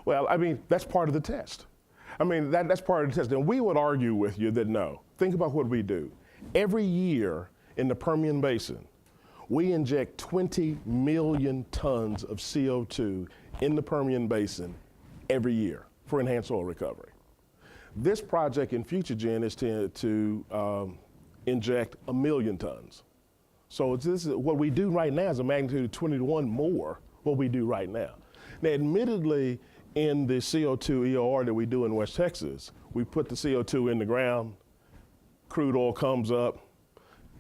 Well, I mean, that's part of the test. I mean, that's part of the test. And we would argue with you that no. Think about what we do. Every year in the Permian Basin, we inject 20 million tons of CO2 in the Permian Basin every year for enhanced oil recovery. This project in FutureGen is to inject 1 million tons. So this is, what we do right now is a magnitude of 20 to 1 more what we do right now. Now, admittedly, in the CO2 EOR that we do in West Texas, we put the CO2 in the ground, crude oil comes up,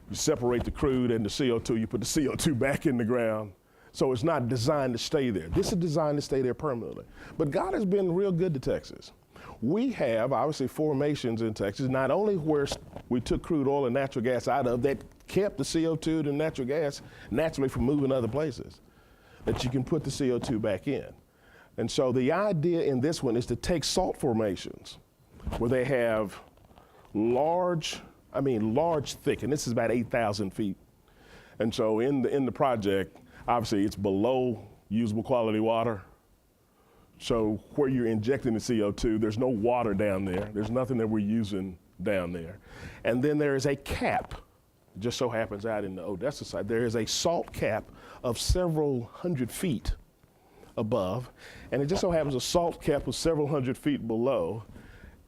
you separate the crude and the CO2, you put the CO2 back in the ground. So it's not designed to stay there. This is designed to stay there permanently. But God has been real good to Texas. We have, obviously, formations in Texas, not only where we took crude oil and natural gas out of that kept the CO2 and natural gas naturally from moving other places, that you can put the CO2 back in. And so the idea in this one is to take salt formations where they have large, thick, and this is about 8,000 feet. And so in the project, obviously it's below usable quality water. So where you're injecting the CO2, there's no water down there. There's nothing that we're using down there. And then there is a cap, just so happens out in the Odessa side, there is a salt cap of several hundred feet above, and it just so happens a salt cap of several hundred feet below,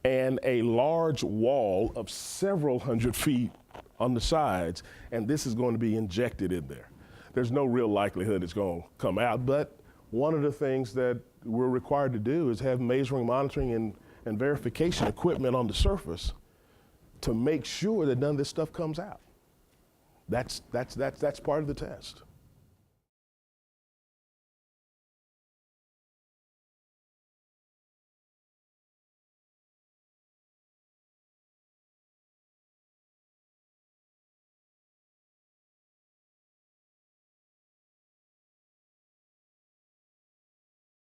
and a large wall of several hundred feet on the sides, and this is going to be injected in there. There's no real likelihood it's going to come out, but one of the things that we're required to do is have measuring, monitoring, and verification equipment on the surface to make sure that none of this stuff comes out. That's part of the test.